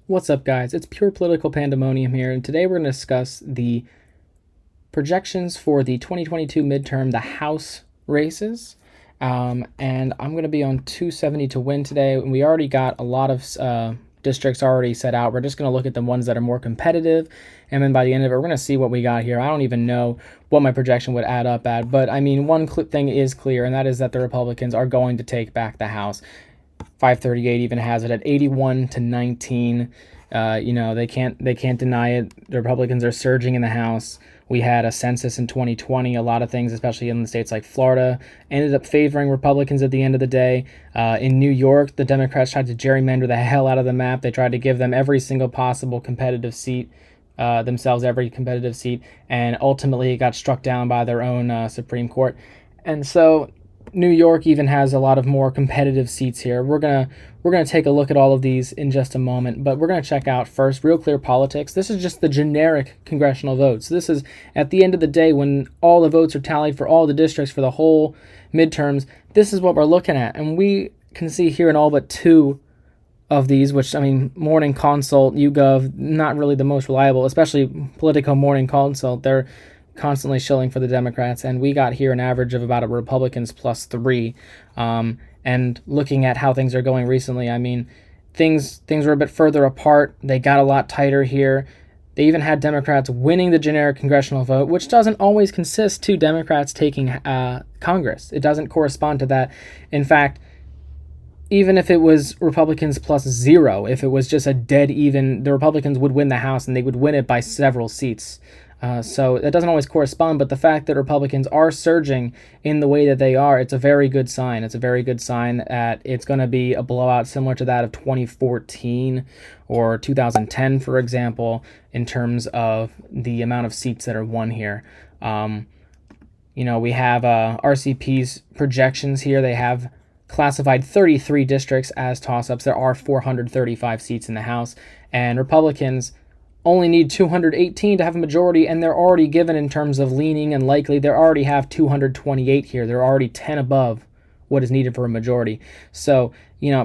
What's up, guys? It's pure political pandemonium here, and today we're going to discuss the projections for the 2022 midterm, the House races. And I'm going to be on 270 to win today. And we already got a lot of districts already set out. We're just going to look at the ones that are more competitive. And then by the end of it, we're going to see what we got here. I don't even know what my projection would add up at. But I mean, one thing is clear, and that is that the Republicans are going to take back the House. 538 even has it at 81 to 19. They can't deny it. The Republicans are surging in the House. We had a census in 2020. A lot of things, especially in the states like Florida, ended up favoring Republicans at the end of the day. In New York, the Democrats tried to gerrymander the hell out of the map. They tried to give them every single possible competitive seat, every competitive seat, and ultimately it got struck down by their own Supreme Court. And so New York even has a lot of more competitive seats here. We're gonna take a look at all of these in just a moment, but we're gonna check out first Real Clear Politics. This is just the generic congressional votes. This is at the end of the day when all the votes are tallied for all the districts for the whole midterms. This is what we're looking at, and we can see here in all but two of these, which, I mean, Morning Consult, YouGov, not really the most reliable, especially Politico Morning Consult. They're constantly shilling for the Democrats, and we got here an average of about a Republicans +3. And looking at how things are going recently, I mean, things were a bit further apart. They got a lot tighter here. They even had Democrats winning the generic congressional vote, which doesn't always consist to Democrats taking Congress. It doesn't correspond to that. In fact, even if it was Republicans +0, if it was just a dead even, the Republicans would win the House, and they would win it by several seats. So that doesn't always correspond, but the fact that Republicans are surging in the way that they are, it's a very good sign. It's a very good sign that it's going to be a blowout similar to that of 2014 or 2010, for example, in terms of the amount of seats that are won here. We have RCP's projections here. They have classified 33 districts as toss-ups. There are 435 seats in the House, and Republicans only need 218 to have a majority, and they're already given in terms of leaning and likely. They already have 228 here. They're already 10 above what is needed for a majority. So,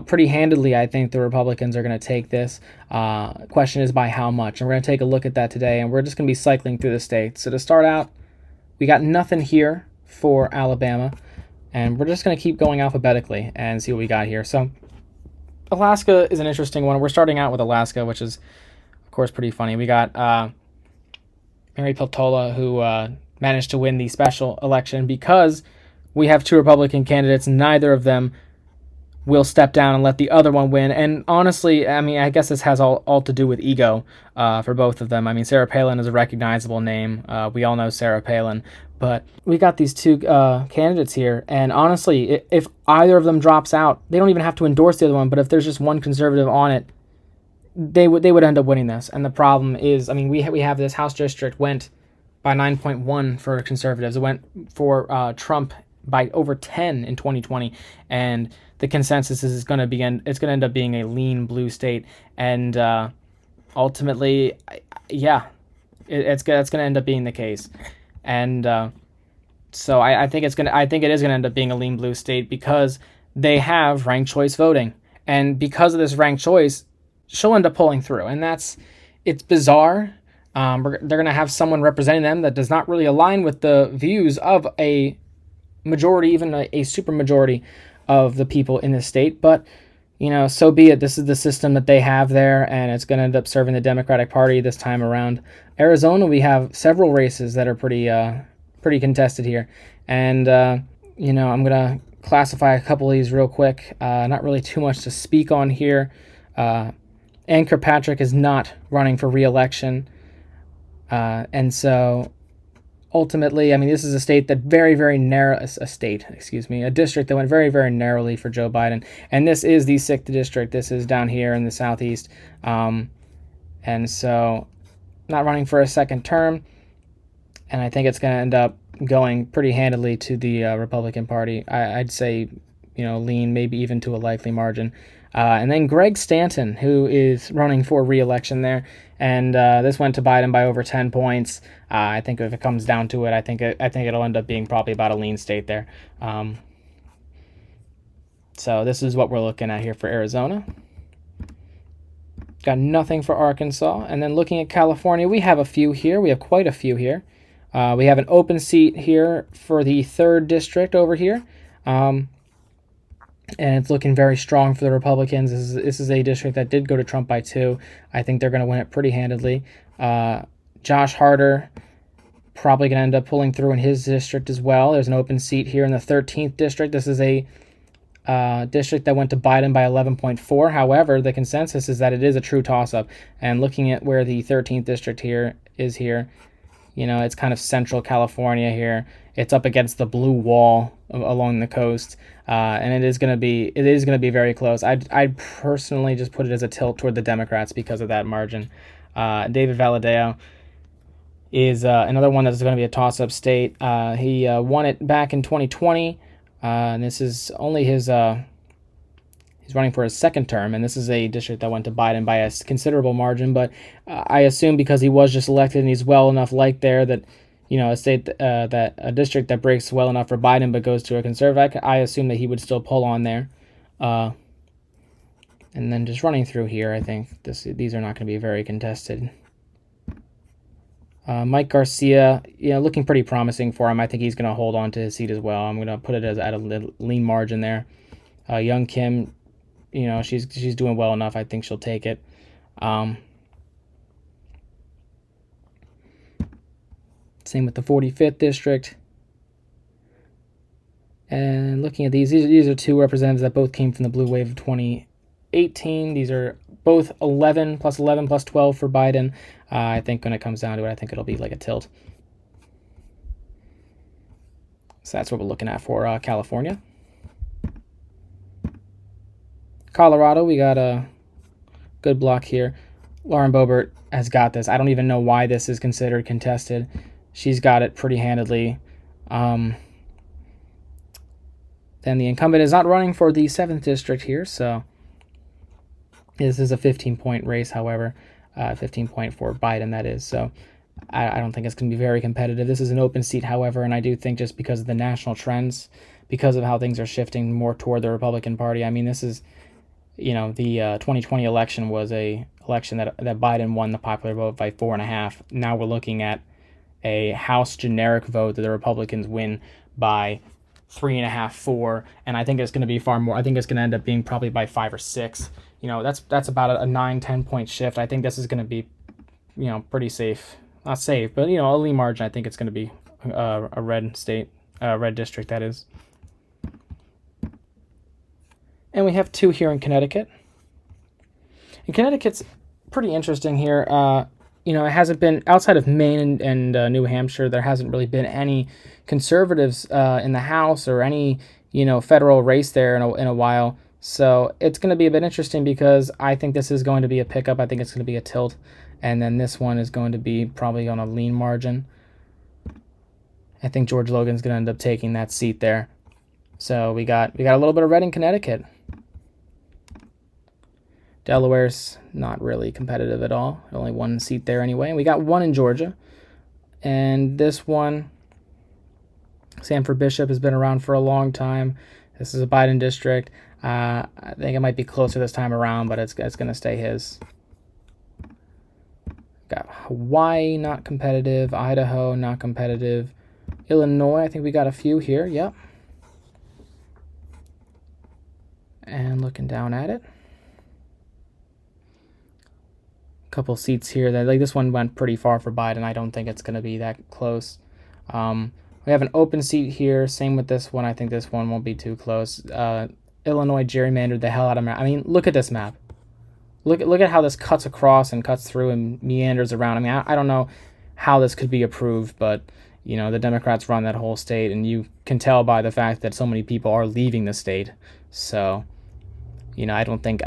pretty handedly, I think the Republicans are going to take this. Question is by how much? And we're going to take a look at that today, and we're just going to be cycling through the states. So to start out, we got nothing here for Alabama, and we're just going to keep going alphabetically and see what we got here. So Alaska is an interesting one. We're starting out with Alaska, which is course, pretty funny. We got Mary Peltola, who managed to win the special election because we have two Republican candidates. Neither of them will step down and let the other one win. And honestly, I mean, I guess this has all to do with ego for both of them. I mean, Sarah Palin is a recognizable name. We all know Sarah Palin. But we got these two candidates here. And honestly, if either of them drops out, they don't even have to endorse the other one. But if there's just one conservative on it, they would end up winning this. And the problem is, I mean, we have this House district went by 9.1 for conservatives. It went for Trump by over 10 in 2020, and the consensus is it's going to end up being a lean blue state. And ultimately, it's going to end up being the case. And so I think it is going to end up being a lean blue state because they have ranked choice voting, and because of this ranked choice, she'll end up pulling through, and it's bizarre. They're going to have someone representing them that does not really align with the views of a majority, even a super majority of the people in this state. But, so be it. This is the system that they have there, and it's going to end up serving the Democratic Party this time around. Arizona, we have several races that are pretty contested here. And, I'm going to classify a couple of these real quick. Not really too much to speak on here. Ann Kirkpatrick is not running for re-election. And so ultimately, I mean, this is a state that a district that went very, very narrowly for Joe Biden. And this is the 6th district. This is down here in the southeast. And so not running for a second term. And I think it's going to end up going pretty handily to the Republican Party. I'd say, lean, maybe even to a likely margin. And then Greg Stanton, who is running for re-election there, and this went to Biden by over 10 points. I think if it comes down to it, I think it'll end up being probably about a lean state there. So this is what we're looking at here for Arizona. got nothing for Arkansas. And then looking at California, we have a few here. We have quite a few here. We have an open seat here for the 3rd district over here. And it's looking very strong for the Republicans. This is a district that did go to Trump by 2. I think they're going to win it pretty handedly. Josh Harder probably going to end up pulling through in his district as well. There's an open seat here in the 13th district. This is a district that went to Biden by 11.4. However, the consensus is that it is a true toss-up. And looking at where the 13th district here is here, you know, it's kind of central California here. It's up against the blue wall along the coast, and it is going to be very close. I'd personally just put it as a tilt toward the Democrats because of that margin. David Valadao is another one that's going to be a toss-up state. He won it back in 2020. And this is only his, he's running for his 2nd term, and this is a district that went to Biden by a considerable margin, but I assume because he was just elected and he's well enough liked there that, you know, a district that breaks well enough for Biden but goes to a conservative, I assume that he would still pull on there. And then just running through here, I think these are not going to be very contested. Mike Garcia, you know, looking pretty promising for him. I think he's going to hold on to his seat as well. I'm going to put it as at a lean margin there. Young Kim, you know, she's doing well enough. I think she'll take it. Same with the 45th district. And looking at these are 2 representatives that both came from the blue wave of 2018. These are both 11 plus 11 plus 12 for Biden. I think when it comes down to it, I think it'll be like a tilt. So that's what we're looking at for California. Colorado, we got a good block here. Lauren Boebert has got this. I don't even know why this is considered contested. She's got it pretty handedly. Then the incumbent is not running for the 7th district here, so this is a 15-point race, however. 15-point for Biden, that is. So I don't think it's going to be very competitive. This is an open seat, however, and I do think just because of the national trends, because of how things are shifting more toward the Republican Party. I mean, this is, you know, the 2020 election was a election that Biden won the popular vote by 4.5. Now we're looking at a House generic vote that the Republicans win by 3.5, 4, and I think it's going to be far more. I think it's going to end up being probably by 5 or 6. You know, that's about a 9-10 point shift. I think this is going to be, you know, pretty safe. Not safe, but, you know, a lean margin. I think it's going to be a red state, red district, that is. And we have 2 here in Connecticut. And Connecticut's pretty interesting here. You know, it hasn't been, outside of Maine and New Hampshire, there hasn't really been any conservatives in the House or any, you know, federal race there in a while. So it's going to be a bit interesting because I think this is going to be a pickup. I think it's going to be a tilt. And then this one is going to be probably on a lean margin. I think George Logan's going to end up taking that seat there. So we got a little bit of red in Connecticut. Delaware's not really competitive at all. Only 1 seat there anyway. And we got 1 in Georgia. And this one, Sanford Bishop, has been around for a long time. This is a Biden district. I think it might be closer this time around, but it's going to stay his. Got Hawaii, not competitive. Idaho, not competitive. Illinois, I think we got a few here. Yep. And looking down at it. Couple seats here that, like, this one went pretty far for Biden. I don't think it's going to be that close. We have an open seat here. Same with this one. I think this one won't be too close. Illinois gerrymandered the hell out of map. I mean, look at this map. Look at how this cuts across and cuts through and meanders around. I mean, I don't know how this could be approved, but, you know, the Democrats run that whole state, and you can tell by the fact that so many people are leaving the state. So, you know, I don't think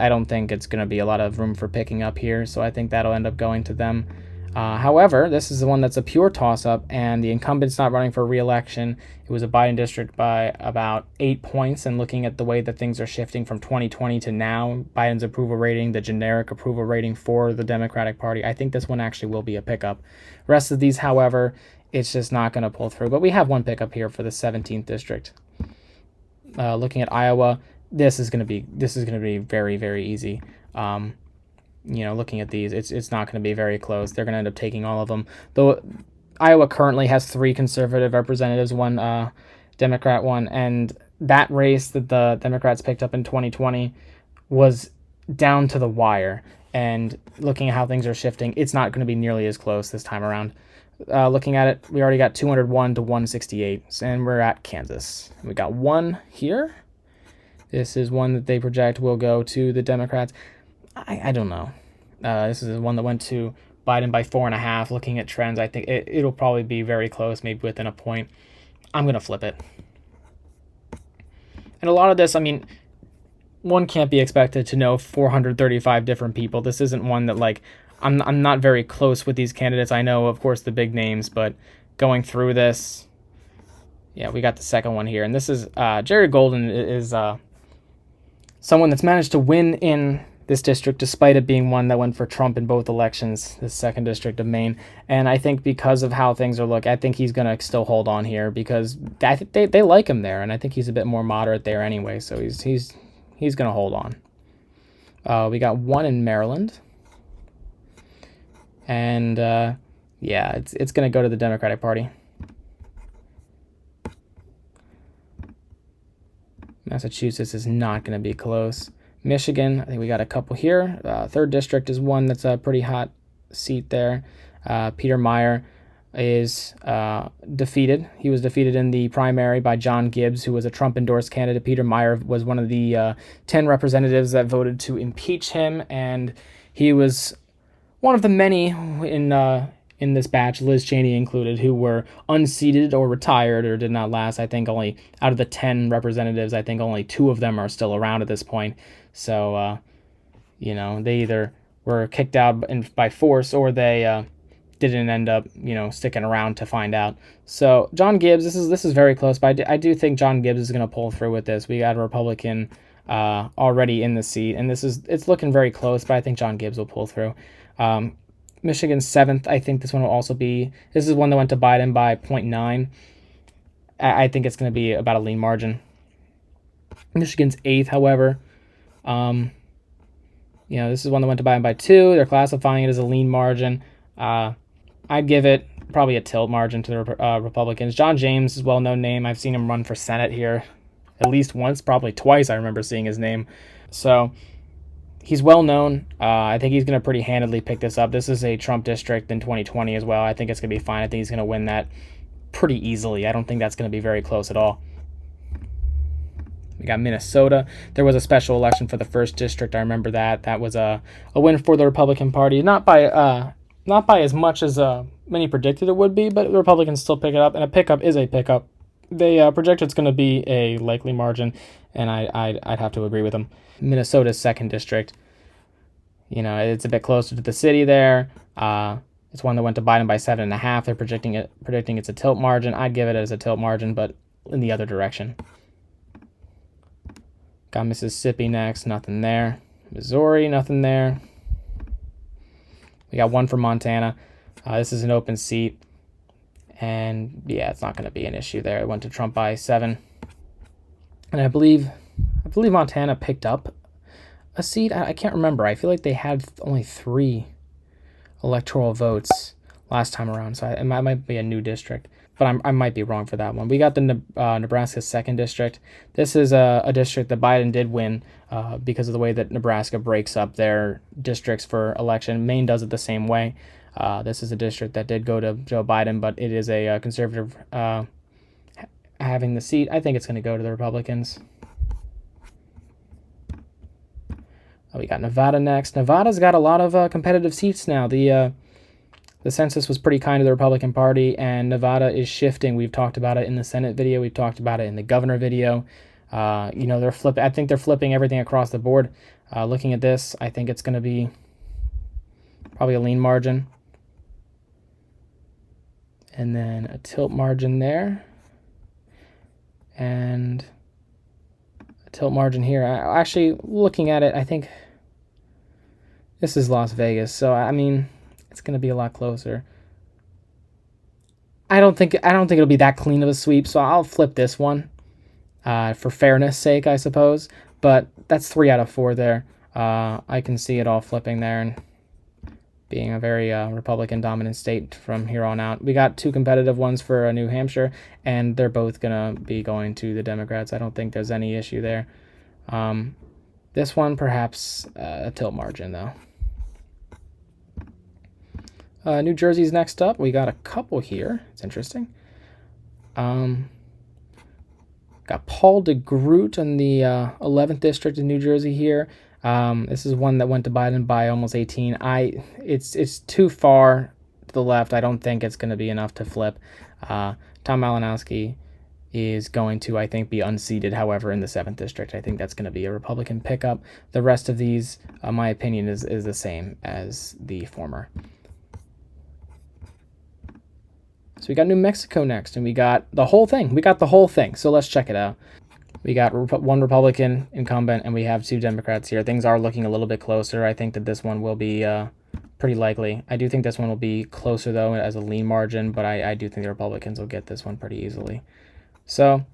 it's going to be a lot of room for picking up here. So I think that'll end up going to them. However, this is the one that's a pure toss-up, and the incumbent's not running for re-election. It was a Biden district by about 8 points, and looking at the way that things are shifting from 2020 to now, Biden's approval rating, the generic approval rating for the Democratic Party, I think this one actually will be a pickup. Rest of these, however, it's just not going to pull through. But we have 1 pickup here for the 17th district. Looking at Iowa, this is going to be very, very easy. looking at these, it's not going to be very close. They're going to end up taking all of them. Though Iowa currently has 3 conservative representatives, 1 Democrat, 1, and that race that the Democrats picked up in 2020 was down to the wire. And looking at how things are shifting, it's not going to be nearly as close this time around. Looking at it, we already got 201 to 168, and we're at Kansas. We got 1 here. This is one that they project will go to the Democrats. I don't know. This is one that went to Biden by 4.5. Looking at trends, I think it'll probably be very close, maybe within a point. I'm going to flip it. And a lot of this, I mean, one can't be expected to know 435 different people. This isn't one that, like, I'm not very close with these candidates. I know, of course, the big names, but going through this, yeah, we got the second one here. And this is Jerry Golden is someone that's managed to win in this district, despite it being one that went for Trump in both elections, the 2nd district of Maine. And I think because of how things are looking, I think he's going to still hold on here because they like him there. And I think he's a bit more moderate there anyway. So he's going to hold on. We got 1 in Maryland. And yeah, it's going to go to the Democratic Party. Massachusetts is not going to be close. Michigan, I think we got a couple here. 3rd district is one that's a pretty hot seat there. Peter Meyer is defeated. He was defeated in the primary by John Gibbs, who was a Trump-endorsed candidate. Peter Meyer was one of the 10 representatives that voted to impeach him, and he was one of the many in this batch, Liz Cheney included, who were unseated or retired or did not last. I think only out of the 10 representatives, I think only 2 of them are still around at this point. So, they either were kicked out by force or they didn't end up, sticking around to find out. So John Gibbs, this is very close, but I do think John Gibbs is going to pull through with this. We got a Republican already in the seat, and it's looking very close, but I think John Gibbs will pull through. Michigan's 7th, I think this one will also be. This is one that went to Biden by 0.9. I think it's going to be about a lean margin. Michigan's 8th, however, this is one that went to Biden by 2. They're classifying it as a lean margin. I'd give it probably a tilt margin to the Republicans. John James is a well-known name. I've seen him run for Senate here at least once, probably twice. I remember seeing his name. So he's well known. I think he's going to pretty handedly pick this up. This is a Trump district in 2020 as well. I think it's going to be fine. I think he's going to win that pretty easily. I don't think that's going to be very close at all. We got Minnesota. There was a special election for the 1st district. I remember that. That was a win for the Republican Party. Not by as much as many predicted it would be, but the Republicans still pick it up, and a pickup is a pickup. They project it's going to be a likely margin, and I'd have to agree with them. Minnesota's 2nd district, it's a bit closer to the city there. It's one that went to Biden by 7.5. They're predicting it's a tilt margin. I'd give it as a tilt margin, but in the other direction. Got Mississippi next, nothing there. Missouri, nothing there. We got 1 for Montana. This is an open seat. And yeah, it's not going to be an issue there. It went to Trump by 7. And I believe Montana picked up a seat. I can't remember. I feel like they had only 3 electoral votes last time around. So it might be a new district. But I might be wrong for that one. We got the Nebraska 2nd district. This is a district that Biden did win because of the way that Nebraska breaks up their districts for election. Maine does it the same way. This is a district that did go to Joe Biden, but it is a conservative having the seat. I think it's going to go to the Republicans. We got Nevada next. Nevada's got a lot of competitive seats now. The census was pretty kind to the Republican Party, and Nevada is shifting. We've talked about it in the Senate video. We've talked about it in the governor video. They're flipping. I think they're flipping everything across the board. Looking at this, I think it's going to be probably a lean margin. And then a tilt margin there. And a tilt margin here. Actually, looking at it, I think this is Las Vegas. So, I mean, it's going to be a lot closer. I don't think it'll be that clean of a sweep, so I'll flip this one for fairness sake, I suppose. But that's 3 out of 4 there. I can see it all flipping there and being a very Republican dominant state from here on out. We got 2 competitive ones for New Hampshire, and they're both going to be going to the Democrats. I don't think there's any issue there. This one, perhaps a tilt margin, though. New Jersey's next up. We got a couple here. It's interesting. Got Paul DeGroot in the 11th district in New Jersey here. This is one that went to Biden by almost 18. It's too far to the left. I don't think it's going to be enough to flip. Tom Malinowski is going to, I think, be unseated. However, in the 7th district, I think that's going to be a Republican pickup. The rest of these, my opinion, is the same as the former. So we got New Mexico next, and we got the whole thing. So let's check it out. We got 1 Republican incumbent, and we have 2 Democrats here. Things are looking a little bit closer. I think that this one will be pretty likely. I do think this one will be closer, though, as a lean margin, but I do think the Republicans will get this one pretty easily. So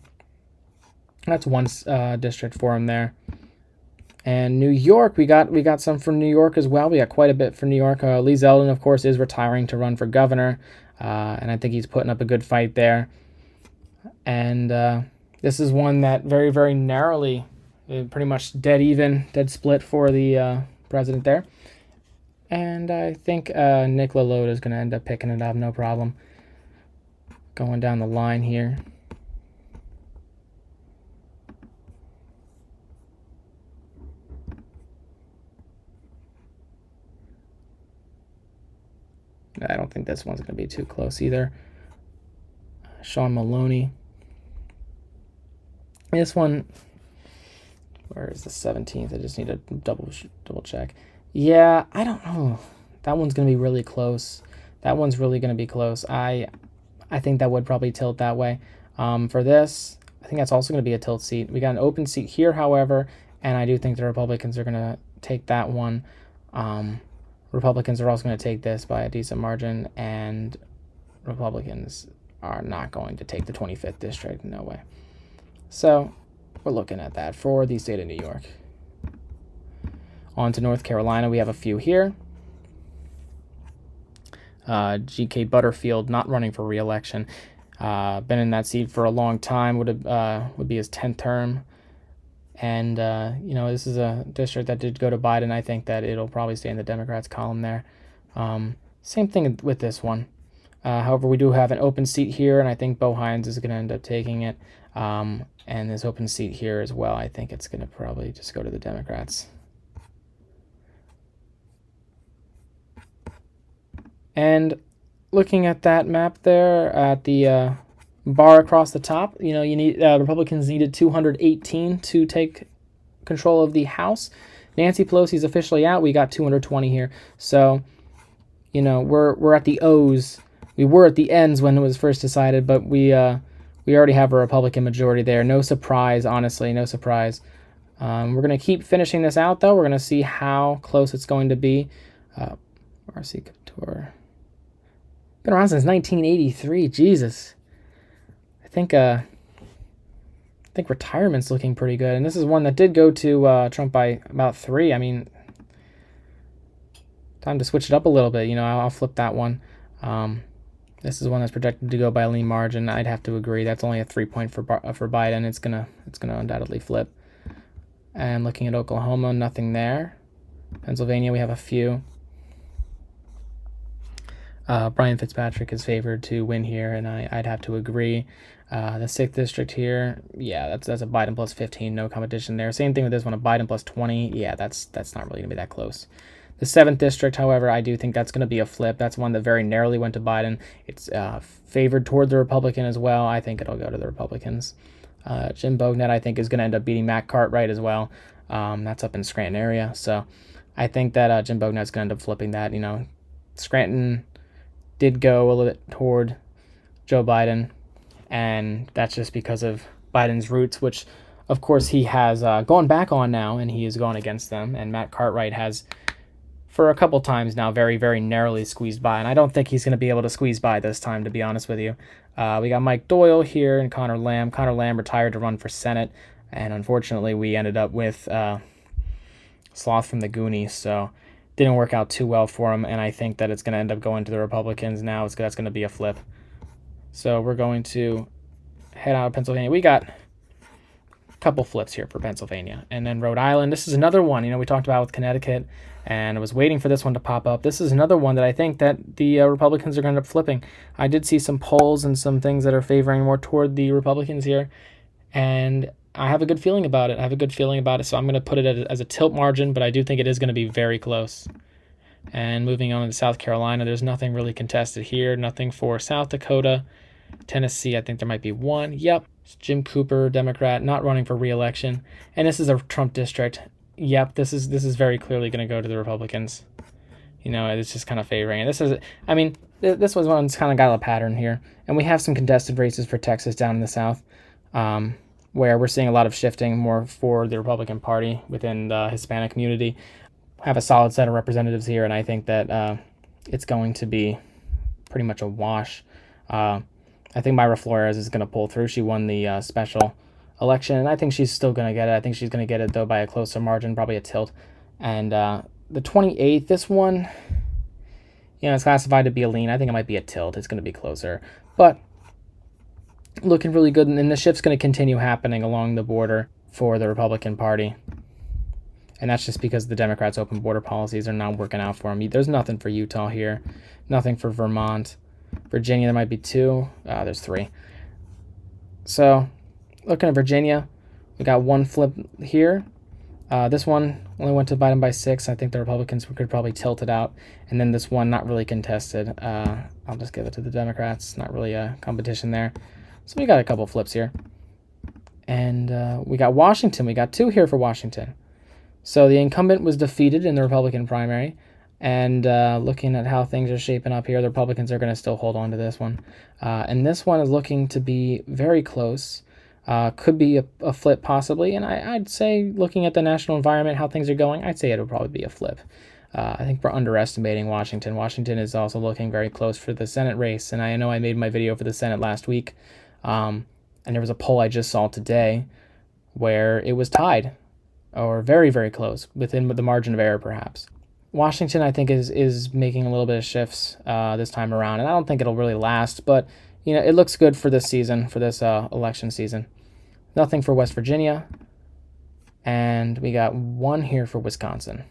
that's one district for him there. And New York, we got some from New York as well. We got quite a bit for New York. Lee Zeldin, of course, is retiring to run for governor, and I think he's putting up a good fight there. And this is one that very, very narrowly, pretty much dead split for the president there. And I think Nick LaLoda is going to end up picking it up, no problem. Going down the line here. I don't think this one's going to be too close either. Sean Maloney. This one, where is the 17th? I just need to double check. Yeah, I don't know. That one's going to be really close. That one's really going to be close. I think that would probably tilt that way. For this, I think that's also going to be a tilt seat. We got an open seat here, however, and I do think the Republicans are going to take that one. Republicans are also going to take this by a decent margin, and Republicans are not going to take the 25th district. No way. So we're looking at that for the state of New York. On to North Carolina, we have a few here. G.K. Butterfield not running for re-election. Been in that seat for a long time. Would be his 10th term. And, this is a district that did go to Biden. I think that it'll probably stay in the Democrats column there. Same thing with this one. However, we do have an open seat here, and I think Bo Hines is going to end up taking it. And this open seat here as well, I think it's going to probably just go to the Democrats. And looking at that map there at the bar across the top, you need Republicans needed 218 to take control of the House. Nancy Pelosi's officially out. We got 220 here. So, we're at the O's. We were at the ends when it was first decided, but we already have a Republican majority there. No surprise, honestly, no surprise. We're going to keep finishing this out, though. We're going to see how close it's going to be. RC Couture. Been around since 1983. Jesus. I think retirement's looking pretty good. And this is one that did go to Trump by about 3. I mean, time to switch it up a little bit. I'll flip that one. This is one that's projected to go by a lean margin. I'd have to agree. That's only a 3-point for Biden. It's gonna undoubtedly flip. And looking at Oklahoma, nothing there. Pennsylvania, we have a few. Brian Fitzpatrick is favored to win here, and I'd have to agree. The 6th district here, yeah, that's a Biden plus 15, no competition there. Same thing with this one, a Biden plus 20. Yeah, that's not really gonna be that close. The 7th district, however, I do think that's going to be a flip. That's one that very narrowly went to Biden. It's favored toward the Republican as well. I think it'll go to the Republicans. Jim Bognett, I think, is going to end up beating Matt Cartwright as well. That's up in Scranton area. So I think that Jim Bognett's going to end up flipping that. Scranton did go a little bit toward Joe Biden, and that's just because of Biden's roots, which, of course, he has gone back on now, and he has gone against them. And Matt Cartwright has, for a couple times now, very, very narrowly squeezed by. And I don't think he's going to be able to squeeze by this time, to be honest with you. We got Mike Doyle here and Connor Lamb. Connor Lamb retired to run for Senate. And unfortunately, we ended up with sloth from the Goonies, so didn't work out too well for him, and I think that it's going to end up going to the Republicans now. That's going to be a flip. So we're going to head out of Pennsylvania. We got a couple flips here for Pennsylvania. And then Rhode Island. This is another one, we talked about with Connecticut, and I was waiting for this one to pop up. This is another one that I think that the Republicans are going to end up flipping. I did see some polls and some things that are favoring more toward the Republicans here, and I have a good feeling about it. So I'm going to put it as a tilt margin, but I do think it is going to be very close. And moving on to South Carolina, there's nothing really contested here. Nothing for South Dakota. Tennessee, I think there might be one. Yep, it's Jim Cooper, Democrat, not running for re-election. And this is a Trump district. Yep, this is very clearly going to go to the Republicans. It's just kind of favoring it. This was one's kind of got a pattern here. And we have some contested races for Texas down in the South, where we're seeing a lot of shifting more for the Republican Party within the Hispanic community. Have a solid set of representatives here, and I think that it's going to be pretty much a wash. I think Myra Flores is going to pull through. She won the special election, and I think she's still going to get it. I think she's going to get it, though, by a closer margin, probably a tilt. And the 28th, this one, it's classified to be a lean. I think it might be a tilt. It's going to be closer. But looking really good, and the shift's going to continue happening along the border for the Republican Party. And that's just because the Democrats' open border policies are not working out for them. There's nothing for Utah here, nothing for Vermont. Virginia, there might be two. There's three. So, looking at Virginia, we got one flip here. This one only went to Biden by 6. I think the Republicans could probably tilt it out. And then this one, not really contested. I'll just give it to the Democrats. Not really a competition there. So we got a couple flips here. And we got Washington. We got 2 here for Washington. So the incumbent was defeated in the Republican primary. And looking at how things are shaping up here, the Republicans are going to still hold on to this one. And this one is looking to be very close. Could be a flip possibly. And I'd say, looking at the national environment, how things are going, I'd say it'll probably be a flip. I think we're underestimating Washington. Washington is also looking very close for the Senate race. And I know I made my video for the Senate last week. And there was a poll I just saw today where it was tied, or very, very close, within the margin of error perhaps. Washington, I think, is making a little bit of shifts this time around, and I don't think it'll really last, but it looks good for this season, for this election season. Nothing for West Virginia, and we got one here for Wisconsin.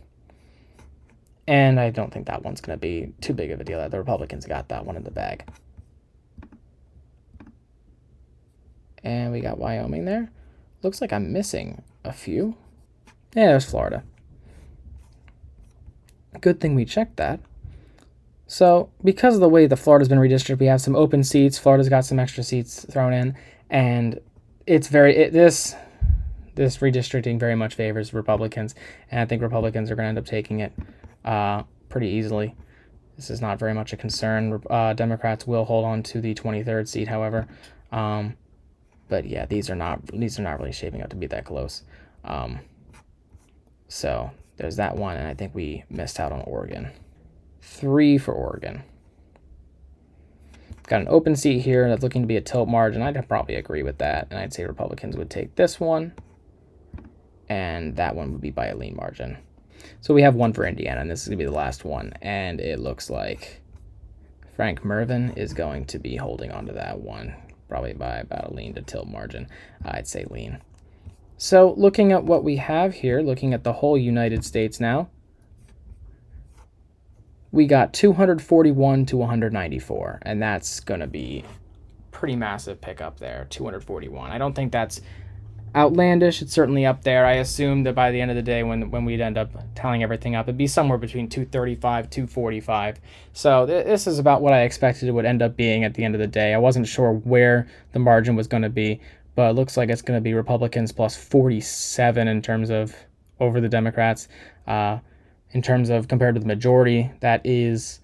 And I don't think that one's going to be too big of a deal. The Republicans got that one in the bag. And we got Wyoming there. Looks like I'm missing a few. Yeah, there's Florida. Good thing we checked that. So, because of the way the Florida's been redistricted, we have some open seats. Florida's got some extra seats thrown in, and this redistricting very much favors Republicans, and I think Republicans are going to end up taking it pretty easily. This is not very much a concern. Democrats will hold on to the 23rd seat, however. But yeah, these are not really shaping up to be that close. So there's that one, and I think we missed out on Oregon. 3 for Oregon. Got an open seat here that's looking to be a tilt margin. I'd probably agree with that, and I'd say Republicans would take this one, and that one would be by a lean margin. So we have one for Indiana, and this is going to be the last one, and it looks like Frank Mervyn is going to be holding on to that one, probably by about a lean to tilt margin. I'd say lean. So looking at what we have here, looking at the whole United States now, we got 241 to 194, and that's going to be pretty massive pickup there, 241. I don't think that's outlandish. It's certainly up there. I assume that by the end of the day, when we'd end up tallying everything up, it'd be somewhere between 235, 245. So this is about what I expected it would end up being at the end of the day. I wasn't sure where the margin was going to be, but it looks like it's going to be Republicans plus 47 in terms of over the Democrats. In terms of compared to the majority, that is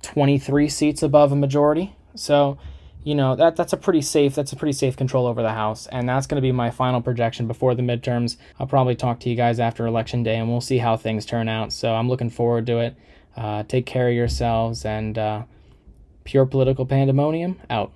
23 seats above a majority. So, that's a pretty safe control over the House, and that's going to be my final projection before the midterms. I'll probably talk to you guys after Election Day, and we'll see how things turn out. So I'm looking forward to it. Take care of yourselves, and pure political pandemonium out.